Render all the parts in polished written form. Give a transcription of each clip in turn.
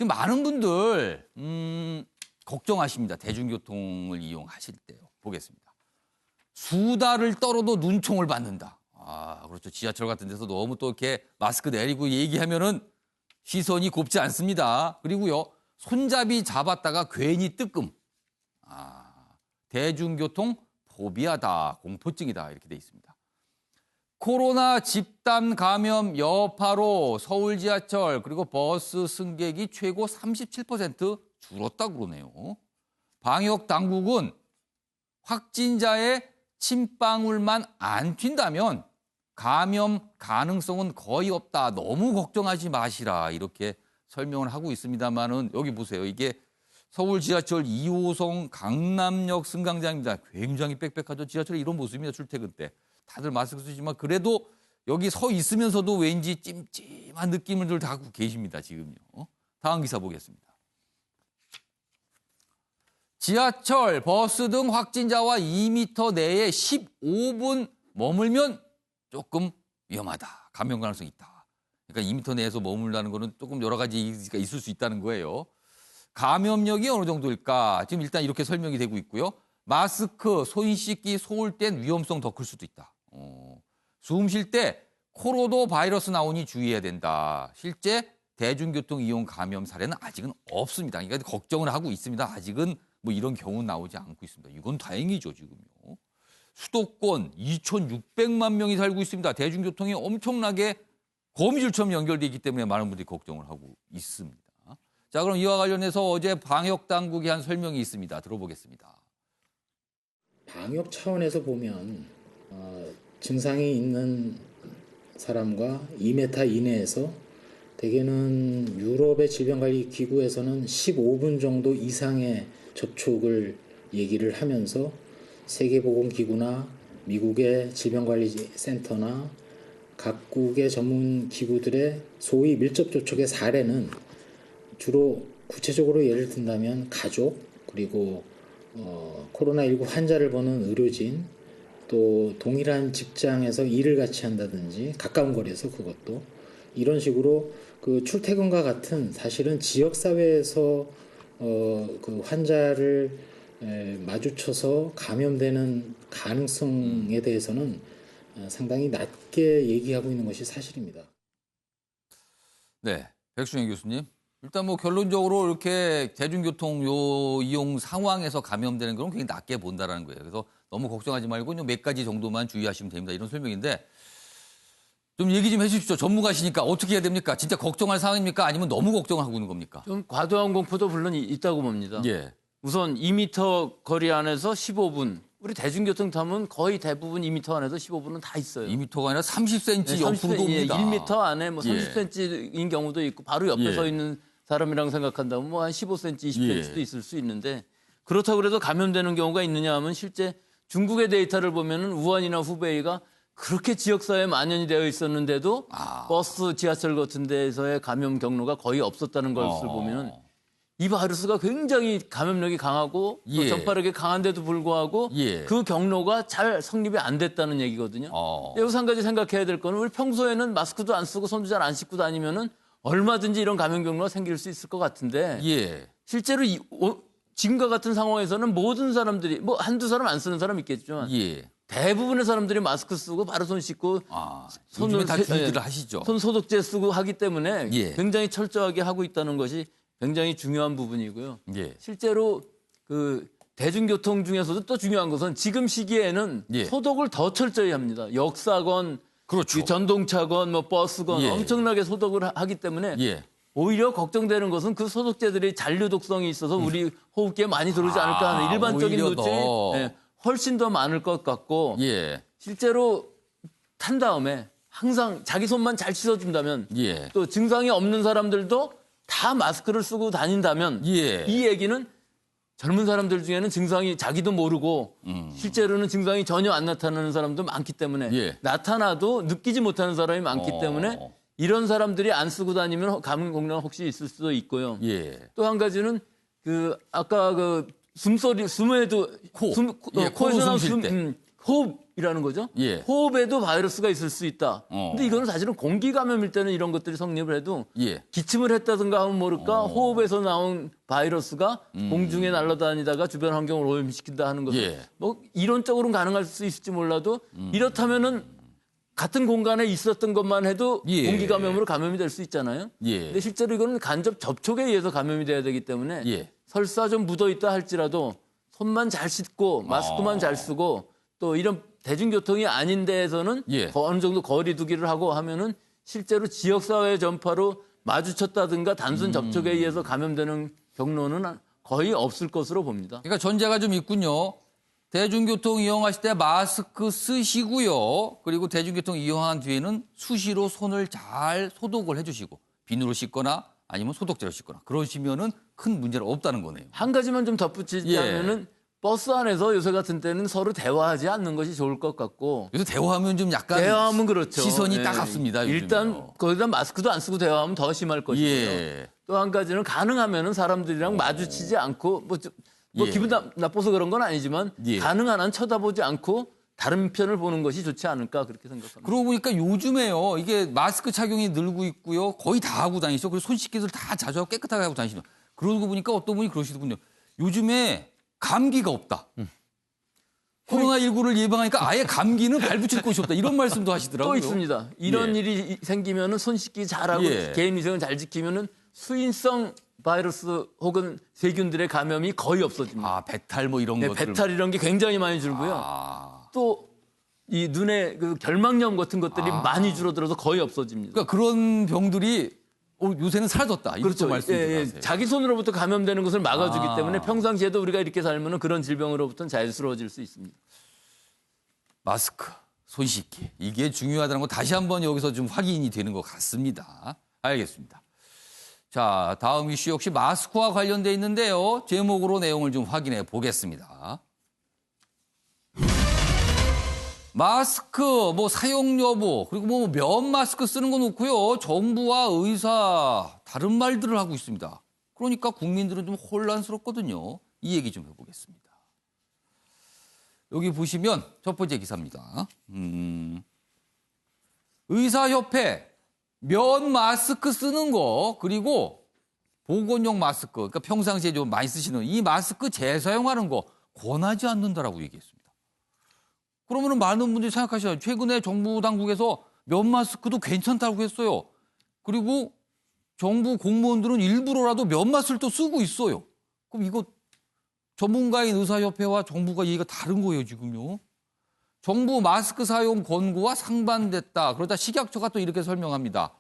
지금 많은 분들 걱정하십니다. 대중교통을 이용하실 때요. 보겠습니다. 수다를 떨어도 눈총을 받는다. 아, 그렇죠. 지하철 같은 데서 너무 또 이렇게 마스크 내리고 얘기하면은 시선이 곱지 않습니다. 그리고요, 손잡이 잡았다가 괜히 뜨끔. 아, 대중교통 포비아다, 공포증이다 이렇게 돼 있습니다. 코로나 집단 감염 여파로 서울 지하철 그리고 버스 승객이 최고 37% 줄었다고 그러네요. 방역 당국은 확진자의 침방울만 안 튄다면 감염 가능성은 거의 없다. 너무 걱정하지 마시라 이렇게 설명을 하고 있습니다만은 여기 보세요. 이게 서울 지하철 2호선 강남역 승강장입니다. 굉장히 빽빽하죠. 지하철에 이런 모습입니다. 출퇴근 때. 다들 마스크 쓰지만 그래도 여기 서 있으면서도 왠지 찜찜한 느낌을 다 갖고 계십니다. 지금요. 다음 기사 보겠습니다. 지하철, 버스 등 확진자와 2m 내에 15분 머물면 조금 위험하다. 감염 가능성이 있다. 그러니까 2m 내에서 머물다는 거는 조금 여러 가지가 있을 수 있다는 거예요. 감염력이 어느 정도일까? 지금 일단 이렇게 설명이 되고 있고요. 마스크, 손 씻기, 소홀 땐 위험성 더 클 수도 있다. 숨 쉴 때 코로도 바이러스 나오니 주의해야 된다. 실제 대중교통 이용 감염 사례는 아직은 없습니다. 그러니까 걱정을 하고 있습니다. 아직은 뭐 이런 경우 나오지 않고 있습니다. 이건 다행이죠, 지금요. 수도권 2,600만 명이 살고 있습니다. 대중교통이 엄청나게 거미줄처럼 연결돼 있기 때문에 많은 분들이 걱정을 하고 있습니다. 자, 그럼 이와 관련해서 어제 방역 당국이 한 설명이 있습니다. 들어보겠습니다. 방역 차원에서 보면 증상이 있는 사람과 2m 이내에서 대개는 유럽의 질병관리기구에서는 15분 정도 이상의 접촉을 얘기를 하면서 세계보건기구나 미국의 질병관리센터나 각국의 전문기구들의 소위 밀접 접촉의 사례는 주로 구체적으로 예를 든다면 가족, 그리고 코로나19 환자를 보는 의료진, 또 동일한 직장에서 일을 같이 한다든지 가까운 거리에서 그것도 이런 식으로 그 출퇴근과 같은 사실은 지역사회에서 그 환자를 마주쳐서 감염되는 가능성에 대해서는 상당히 낮게 얘기하고 있는 것이 사실입니다. 네, 백순영 교수님. 일단 뭐 결론적으로 이렇게 대중교통 이용 상황에서 감염되는 건 굉장히 낮게 본다라는 거예요. 그래서 너무 걱정하지 말고 몇 가지 정도만 주의하시면 됩니다. 이런 설명인데 좀 얘기 좀 해주십시오. 전문가시니까 어떻게 해야 됩니까? 진짜 걱정할 상황입니까? 아니면 너무 걱정하고 있는 겁니까? 좀 과도한 공포도 물론 있다고 봅니다. 예. 우선 2m 거리 안에서 15분. 우리 대중교통 타면 거의 대부분 2m 안에서 15분은 다 있어요. 2m가 아니라 30cm 네, 옆으로도 옵니다. 1m 안에 뭐 예. 30cm인 경우도 있고 바로 옆에 예. 서 있는 사람이랑 생각한다면 뭐 한 15cm, 20cm도 예. 있을 수 있는데 그렇다고 해서 감염되는 경우가 있느냐 하면 실제 중국의 데이터를 보면은 우한이나 후베이가 그렇게 지역사회에 만연이 되어 있었는데도 버스, 지하철 같은 데에서의 감염 경로가 거의 없었다는 것을 보면 이 바이러스가 굉장히 감염력이 강하고 또 예. 전파력이 강한데도 불구하고 예. 그 경로가 잘 성립이 안 됐다는 얘기거든요. 여기서 한 가지 생각해야 될 거는 우리 평소에는 마스크도 안 쓰고 손도 잘 안 씻고 다니면은 얼마든지 이런 감염 경로가 생길 수 있을 것 같은데 예. 실제로 지금과 같은 상황에서는 모든 사람들이 뭐 한두 사람 안 쓰는 사람 있겠지만 예. 대부분의 사람들이 마스크 쓰고 바로 손 씻고 요즘에 다 주의들을 하시죠. 손 소독제 쓰고 하기 때문에 예. 굉장히 철저하게 하고 있다는 것이 굉장히 중요한 부분이고요. 예. 실제로 그 대중교통 중에서도 또 중요한 것은 지금 시기에는 예. 소독을 더 철저히 합니다. 역사건, 그렇죠. 이 전동차건, 뭐 버스건 예. 엄청나게 소독을 하기 때문에 예. 오히려 걱정되는 것은 그 소독제들이 잔류 독성이 있어서 우리 호흡기에 많이 들어오지 않을까 하는 일반적인 오히려 노출이 더. 훨씬 더 많을 것 같고 예. 실제로 탄 다음에 항상 자기 손만 잘 씻어준다면 예. 또 증상이 없는 사람들도 다 마스크를 쓰고 다닌다면 예. 이 얘기는 젊은 사람들 중에는 증상이 자기도 모르고 실제로는 증상이 전혀 안 나타나는 사람도 많기 때문에 예. 나타나도 느끼지 못하는 사람이 많기 때문에 이런 사람들이 안 쓰고 다니면 감염 공료가 혹시 있을 수도 있고요. 예. 또 한 가지는 그 아까 그 숨소리 숨에도 코. 숨, 예, 코로 코에서 나온 숨쉴 때. 호흡 이라는 거죠. 예. 호흡에도 바이러스가 있을 수 있다. 근데 이거는 사실은 공기 감염일 때는 이런 것들이 성립을 해도 예. 기침을 했다든가 하면 모를까 호흡에서 나온 바이러스가 공중에 날아다니다가 주변 환경을 오염시킨다 하는 것은 예. 뭐 이론적으로는 가능할 수 있을지 몰라도 이렇다면은 같은 공간에 있었던 것만 해도 예. 공기 감염으로 감염이 될 수 있잖아요. 예. 근데 실제로 이거는 간접 접촉에 의해서 감염이 돼야 되기 때문에 예. 설사 좀 묻어 있다 할지라도 손만 잘 씻고 마스크만 잘 쓰고 또 이런 대중교통이 아닌 데에서는 예. 어느 정도 거리 두기를 하고 하면은 실제로 지역사회 전파로 마주쳤다든가 단순 접촉에 의해서 감염되는 경로는 거의 없을 것으로 봅니다. 그러니까 전제가 좀 있군요. 대중교통 이용하실 때 마스크 쓰시고요. 그리고 대중교통 이용한 뒤에는 수시로 손을 잘 소독을 해주시고 비누로 씻거나 아니면 소독제로 씻거나 그러시면은 큰 문제는 없다는 거네요. 한 가지만 좀 덧붙이자면은 버스 안에서 요새 같은 때는 서로 대화하지 않는 것이 좋을 것 같고 요새 대화하면 좀 약간 대화하면 그렇죠. 시선이 예. 따갑습니다. 일단 요즘에요. 거기다 마스크도 안 쓰고 대화하면 더 심할 것이고요. 예. 또 한 가지는 가능하면은 사람들이랑 마주치지 않고 뭐 예. 기분 나빠서 그런 건 아니지만 예. 가능한 한 쳐다보지 않고 다른 편을 보는 것이 좋지 않을까 그렇게 생각합니다. 그러고 보니까 요즘에요. 이게 마스크 착용이 늘고 있고요. 거의 다 하고 다니시죠. 그리고 손 씻기도 다 자주 하고 깨끗하게 하고 다니시죠. 그러고 보니까 어떤 분이 그러시더군요. 요즘에 감기가 없다. 코로나19를 예방하니까 아예 감기는 발붙일 곳이 없다. 이런 말씀도 하시더라고요. 또 있습니다. 이런 예. 일이 생기면은 손 씻기 잘하고 예. 개인 위생을 잘 지키면은 수인성 바이러스 혹은 세균들의 감염이 거의 없어집니다. 아, 배탈 뭐 이런 네, 것들. 배탈 이런 게 굉장히 많이 줄고요. 아. 또 이 눈에 그 결막염 같은 것들이 많이 줄어들어서 거의 없어집니다. 그러니까 그런 병들이 요새는 사라졌다. 이것도 그렇죠. 말씀드리세요. 자기 손으로부터 감염되는 것을 막아주기 아. 때문에 평상시에도 우리가 이렇게 살면 그런 질병으로부터는 자연스러워질 수 있습니다. 마스크, 손 씻기. 이게 중요하다는 거 다시 한번 여기서 좀 확인이 되는 것 같습니다. 알겠습니다. 자, 다음 이슈 역시 마스크와 관련돼 있는데요. 제목으로 내용을 좀 확인해 보겠습니다. 마스크, 뭐 사용 여부, 그리고 뭐 면 마스크 쓰는 거 놓고요. 정부와 의사 다른 말들을 하고 있습니다. 그러니까 국민들은 좀 혼란스럽거든요. 이 얘기 좀 해보겠습니다. 여기 보시면 첫 번째 기사입니다. 의사협회 면 마스크 쓰는 거 그리고 보건용 마스크, 그러니까 평상시에 좀 많이 쓰시는 이 마스크 재사용하는 거 권하지 않는다라고 얘기했습니다. 그러면 많은 분들이 생각하셔요. 최근에 정부 당국에서 면 마스크도 괜찮다고 했어요. 그리고 정부 공무원들은 일부러라도 면 마스크를 또 쓰고 있어요. 그럼 이거 전문가인 의사협회와 정부가 얘기가 다른 거예요, 지금요. 정부 마스크 사용 권고와 상반됐다. 그러다 식약처가 또 이렇게 설명합니다.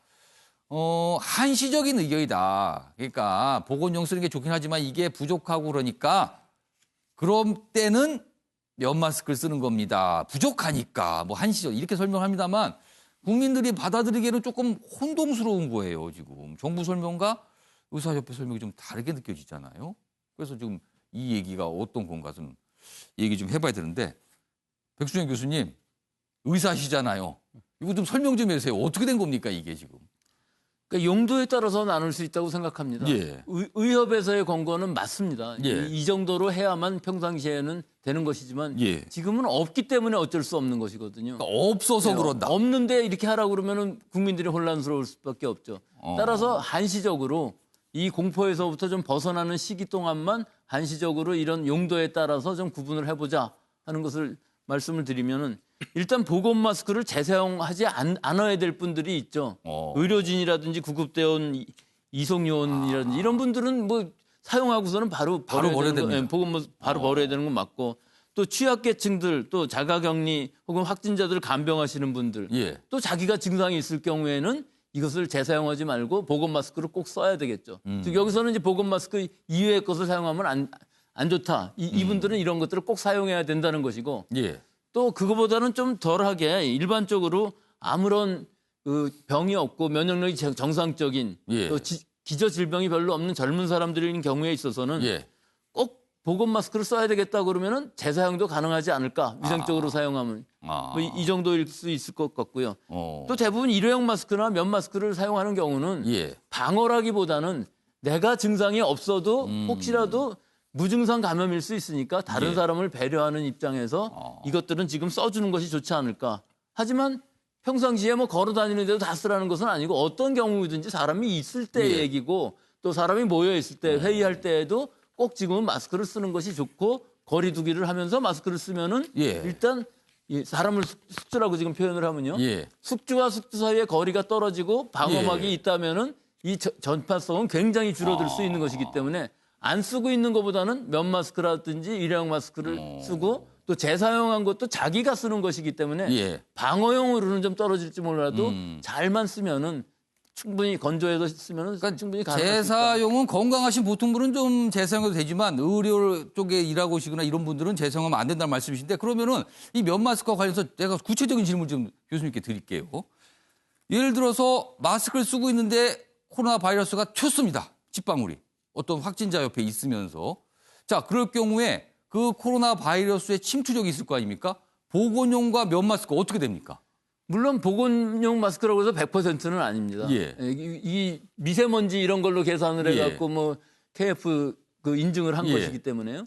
한시적인 의견이다. 그러니까 보건용 쓰는 게 좋긴 하지만 이게 부족하고 그러니까 그런 때는 면 마스크를 쓰는 겁니다. 부족하니까 뭐 한시적 이렇게 설명합니다만 국민들이 받아들이기에는 조금 혼동스러운 거예요. 지금 정부 설명과 의사협회 설명이 좀 다르게 느껴지잖아요. 그래서 지금 이 얘기가 어떤 건가 좀 얘기 좀 해봐야 되는데 백수영 교수님 의사시잖아요. 이거 좀 설명 좀 해주세요. 어떻게 된 겁니까 이게 지금? 그러니까 용도에 따라서 나눌 수 있다고 생각합니다. 예. 의협에서의 권고는 맞습니다. 예. 이 정도로 해야만 평상시에는 되는 것이지만 예. 지금은 없기 때문에 어쩔 수 없는 것이거든요. 그러니까 없어서 그런다. 없는데 이렇게 하라고 그러면 국민들이 혼란스러울 수밖에 없죠. 따라서 한시적으로 이 공포에서부터 좀 벗어나는 시기 동안만 한시적으로 이런 용도에 따라서 좀 구분을 해보자 하는 것을 말씀을 드리면은 일단 보건 마스크를 재사용하지 않아야 될 분들이 있죠. 의료진이라든지 구급대원, 이송요원이라든지 이런 분들은 뭐 사용하고서는 바로 버려야 됩니다. 보건 마스크 바로 버려야 되는 건 맞고 또 취약계층들 또 자가격리 혹은 확진자들 간병하시는 분들 예. 또 자기가 증상이 있을 경우에는 이것을 재사용하지 말고 보건 마스크를 꼭 써야 되겠죠. 즉 여기서는 이제 보건 마스크 이외의 것을 사용하면 안 좋다. 이분들은 이런 것들을 꼭 사용해야 된다는 것이고 예. 또 그거보다는 좀 덜하게 일반적으로 아무런 그 병이 없고 면역력이 정상적인 예. 또 기저 질병이 별로 없는 젊은 사람들인 경우에 있어서는 예. 꼭 보건 마스크를 써야 되겠다 그러면은 재사용도 가능하지 않을까 위생적으로 사용하면 뭐 이 정도일 수 있을 것 같고요. 또 대부분 일회용 마스크나 면 마스크를 사용하는 경우는 예. 방어라기보다는 내가 증상이 없어도 혹시라도 무증상 감염일 수 있으니까 다른 예. 사람을 배려하는 입장에서 이것들은 지금 써주는 것이 좋지 않을까. 하지만 평상시에 뭐 걸어 다니는데도 다 쓰라는 것은 아니고 어떤 경우든지 사람이 있을 때 예. 얘기고 또 사람이 모여 있을 때 회의할 때에도 꼭 지금은 마스크를 쓰는 것이 좋고 거리 두기를 하면서 마스크를 쓰면은 예. 일단 이 사람을 숙주라고 지금 표현을 하면요. 예. 숙주와 숙주 사이의 거리가 떨어지고 방어막이 예. 있다면은 이 전파성은 굉장히 줄어들 수 있는 것이기 때문에 안 쓰고 있는 것보다는 면 마스크라든지 일회용 마스크를 쓰고 또 재사용한 것도 자기가 쓰는 것이기 때문에 예. 방어용으로는 좀 떨어질지 몰라도 잘만 쓰면은 충분히 건조해서 쓰면은 충분히 가능할 수 있다. 재사용은 건강하신 보통 분은 좀 재사용해도 되지만 의료 쪽에 일하고 계시거나 이런 분들은 재사용하면 안 된다는 말씀이신데 그러면은 이 면 마스크와 관련해서 내가 구체적인 질문 좀 교수님께 드릴게요. 예를 들어서 마스크를 쓰고 있는데 코로나 바이러스가 튀었습니다. cid방울이. 어떤 확진자 옆에 있으면서. 자, 그럴 경우에 그 코로나 바이러스의 침투력이 있을 거 아닙니까? 보건용과 면 마스크 어떻게 됩니까? 물론 보건용 마스크라고 해서 100%는 아닙니다. 예. 이 미세먼지 이런 걸로 계산을 해갖고 뭐 KF 그 인증을 한 예. 것이기 때문에요.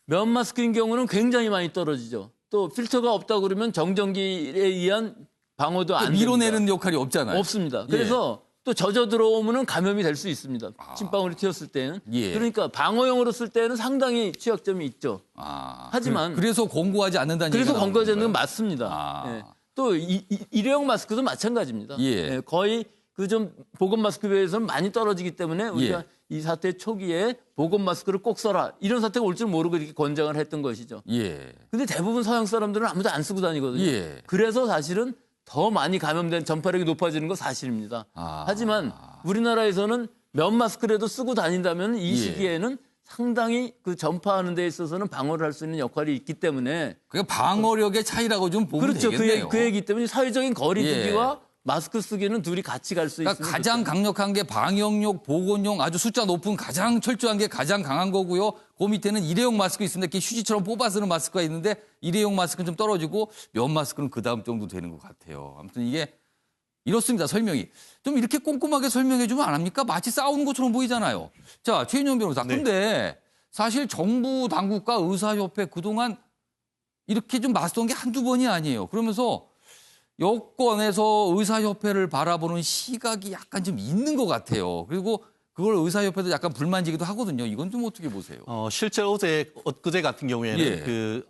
면 마스크인 경우는 굉장히 많이 떨어지죠. 또 필터가 없다 그러면 정전기에 의한 방어도 안 됩니다. 밀어내는 역할이 없잖아요. 없습니다. 그래서 또 젖어 들어오면은 감염이 될 수 있습니다. 찐방울이 튀었을 때는. 예. 그러니까 방어용으로 쓸 때는 상당히 취약점이 있죠. 하지만 그래서 권고하지 않는다는 그래서 얘기가 권고하지 않는 건 나오는 맞습니다. 아. 예. 또 일회용 마스크도 마찬가지입니다. 예. 예, 거의 그 좀 보건 마스크에 비해서는 많이 떨어지기 때문에 우리가 예. 이 사태 초기에 보건 마스크를 꼭 써라. 이런 사태가 올 줄 모르고 이렇게 권장을 했던 것이죠. 예. 근데 대부분 서양 사람들은 아무도 안 쓰고 다니거든요. 예. 그래서 사실은 더 많이 감염된 전파력이 높아지는 건 사실입니다. 아. 하지만 우리나라에서는 면 마스크라도 쓰고 다닌다면 이 예. 시기에는 상당히 그 전파하는 데 있어서는 방어를 할 수 있는 역할이 있기 때문에 그게 방어력의 차이라고 좀 보면 그렇죠. 되겠네요. 그 얘기 때문에 사회적인 거리 예. 두기와 마스크 쓰기는 둘이 같이 갈 수 그러니까 있으면 가장 좋죠. 강력한 게 방역용, 보건용 아주 숫자 높은 가장 철저한 게 가장 강한 거고요. 그 밑에는 일회용 마스크 있습니다. 이렇게 휴지처럼 뽑아 쓰는 마스크가 있는데 일회용 마스크는 좀 떨어지고 면 마스크는 그 다음 정도 되는 것 같아요. 아무튼 이게 이렇습니다. 설명이. 좀 이렇게 꼼꼼하게 설명해 주면 안 합니까? 마치 싸우는 것처럼 보이잖아요. 자, 최인영 변호사. 네. 근데 사실 정부 당국과 의사협회 그동안 이렇게 좀 맞섰던 게 한두 번이 아니에요. 그러면서 여권에서 의사협회를 바라보는 시각이 약간 좀 있는 것 같아요. 그리고 그걸 의사협회도 약간 불만지기도 하거든요. 이건 좀 어떻게 보세요? 실제 엊그제 같은 경우에는 예.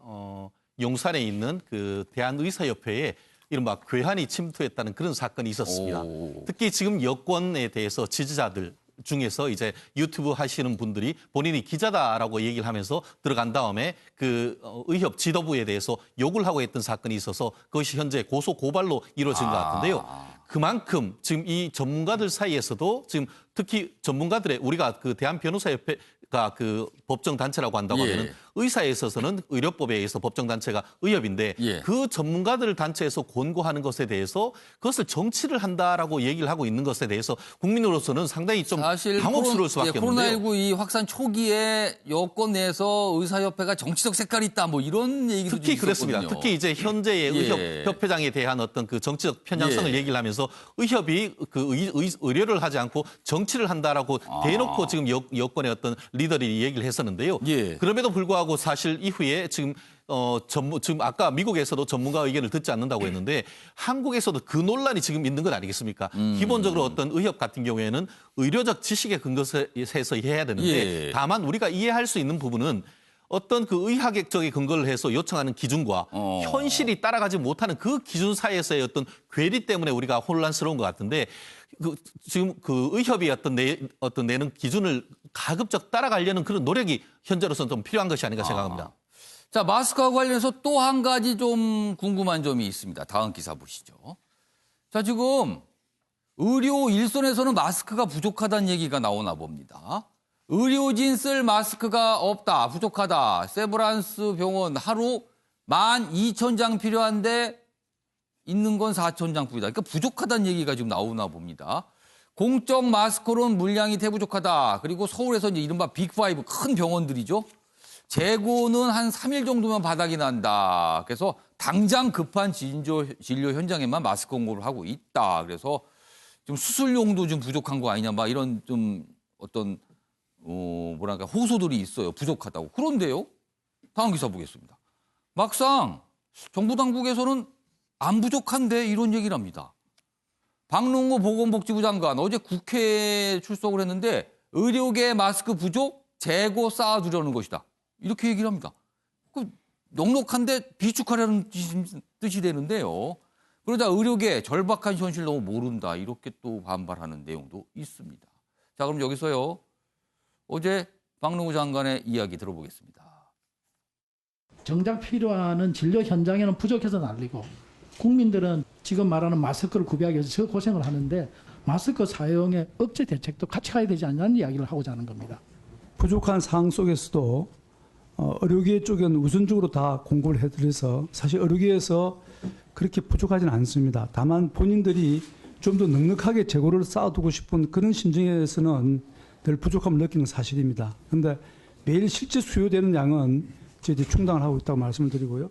용산에 있는 그 대한의사협회에 이른바 괴한이 침투했다는 그런 사건이 있었습니다. 오. 특히 지금 여권에 대해서 지지자들 중에서 이제 유튜브 하시는 분들이 본인이 기자다라고 얘기를 하면서 들어간 다음에 그 의협 지도부에 대해서 욕을 하고 했던 사건이 있어서 그것이 현재 고소 고발로 이루어진 것 같은데요. 그만큼 지금 이 전문가들 사이에서도 지금 특히 전문가들의 우리가 그 대한변호사협회가 그 법정 단체라고 한다고 예. 하면은 의사에 있어서는 의료법에 의해서 법정 단체가 의협인데 예. 그 전문가들 단체에서 권고하는 것에 대해서 그것을 정치를 한다라고 얘기를 하고 있는 것에 대해서 국민으로서는 상당히 좀 사실 당혹스러울 수밖에 없는데요. 코로나19 이 확산 초기에 여권 내에서 의사협회가 정치적 색깔이 있다 뭐 이런 얘기도 특히 좀 그렇습니다. 있었거든요. 특히 이제 현재의 예. 의협 협회장에 대한 어떤 그 정치적 편향성을 예. 얘기를 하면서 의협이 그 의료를 하지 않고 정치를 한다라고 대놓고 지금 여권의 어떤 리더들이 얘기를 했었는데요. 예. 그럼에도 불구하고 사실 이후에 지금 지금 아까 미국에서도 전문가 의견을 듣지 않는다고 했는데 한국에서도 그 논란이 지금 있는 것 아니겠습니까? 기본적으로 어떤 의협 같은 경우에는 의료적 지식에 근거해서 해야 되는데 예. 다만 우리가 이해할 수 있는 부분은 어떤 그 의학적인 근거를 해서 요청하는 기준과 현실이 따라가지 못하는 그 기준 사이에서의 어떤 괴리 때문에 우리가 혼란스러운 것 같은데 지금 그 의협이 어떤 내는 기준을 가급적 따라가려는 그런 노력이 현재로서는 좀 필요한 것이 아닌가 생각합니다. 자, 마스크와 관련해서 또 한 가지 좀 궁금한 점이 있습니다. 다음 기사 보시죠. 자, 지금 의료 일선에서는 마스크가 부족하다는 얘기가 나오나 봅니다. 의료진 쓸 마스크가 없다, 부족하다. 세브란스 병원 하루 12,000장 필요한데 있는 건 4,000장 뿐이다. 그러니까 부족하다는 얘기가 지금 나오나 봅니다. 공적 마스크로는 물량이 대부족하다. 그리고 서울에서 이제 이른바 빅5 큰 병원들이죠. 재고는 한 3일 정도면 바닥이 난다. 그래서 당장 급한 진료 현장에만 마스크 공급을 하고 있다. 그래서 좀 수술용도 좀 부족한 거 아니냐, 막 이런 좀 어떤 뭐랄까 호소들이 있어요. 부족하다고. 그런데요. 다음 기사 보겠습니다. 막상 정부 당국에서는 안 부족한데 이런 얘기를 합니다. 박능호 보건복지부 장관 어제 국회에 출석을 했는데 의료계 마스크 부족 재고 쌓아두려는 것이다. 이렇게 얘기를 합니다. 넉넉한데 비축하려는 뜻이 되는데요. 그러다 의료계 절박한 현실 너무 모른다. 이렇게 또 반발하는 내용도 있습니다. 자, 그럼 여기서요. 어제 박능호 장관의 이야기 들어보겠습니다. 정작 필요한 진료 현장에는 부족해서 난리고 국민들은 지금 말하는 마스크를 구비하기 위해서 저 고생을 하는데 마스크 사용의 억제 대책도 같이 가야 되지 않냐는 이야기를 하고자 하는 겁니다. 부족한 상황 속에서도 의료계 쪽에는 우선적으로 다 공급을 해드려서 사실 의료계에서 그렇게 부족하지는 않습니다. 다만 본인들이 좀 더 넉넉하게 재고를 쌓아두고 싶은 그런 심정에서는 늘 부족함을 느끼는 사실입니다. 그런데 매일 실제 수요되는 양은 이제 충당을 하고 있다고 말씀을 드리고요.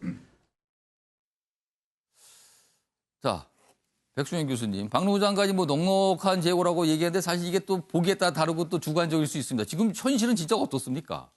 자, 백순영 교수님, 박능호 장관이 뭐 넉넉한 재고라고 얘기하는데 사실 이게 또 보기에 따라 다르고 또 주관적일 수 있습니다. 지금 현실은 진짜 어떻습니까?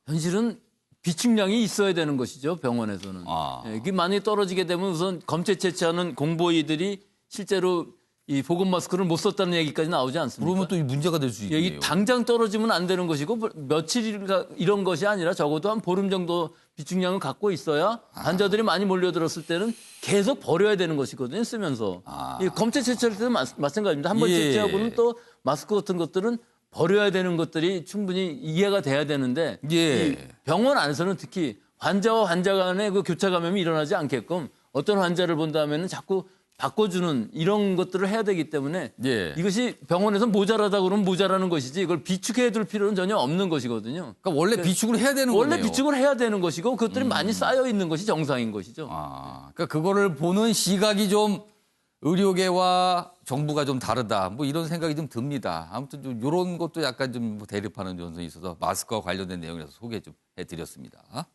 현실은 비축량이 있어야 되는 것이죠, 병원에서는. 예, 이게 많이 떨어지게 되면 우선 검체 채취하는 공보이들이 실제로 이 보건 마스크를 못 썼다는 얘기까지 나오지 않습니까? 그러면 또 이 문제가 될 수 예, 있네요. 이 당장 떨어지면 안 되는 것이고 며칠인가 이런 것이 아니라 적어도 한 보름 정도 비축량을 갖고 있어야 환자들이 많이 몰려들었을 때는 계속 버려야 되는 것이거든요, 쓰면서. 이 검체 채취할 때도 마찬가지입니다. 한 번 예. 채취하고는 또 마스크 같은 것들은 버려야 되는 것들이 충분히 이해가 돼야 되는데 예. 이 병원 안에서는 특히 환자와 환자 간의 그 교차 감염이 일어나지 않게끔 어떤 환자를 본다면은 자꾸 바꿔주는 이런 것들을 해야 되기 때문에 예. 이것이 병원에서 모자라다 그러면 모자라는 것이지 이걸 비축해 둘 필요는 전혀 없는 것이거든요. 그러니까 원래 비축을 해야 되는 원래 거네요. 비축을 해야 되는 것이고 그것들이 많이 쌓여 있는 것이 정상인 것이죠. 그러니까 그거를 보는 시각이 좀 의료계와 정부가 좀 다르다. 뭐 이런 생각이 좀 듭니다. 아무튼 좀 이런 것도 약간 좀 대립하는 전선이 있어서 마스크와 관련된 내용이라서 소개 좀 해드렸습니다.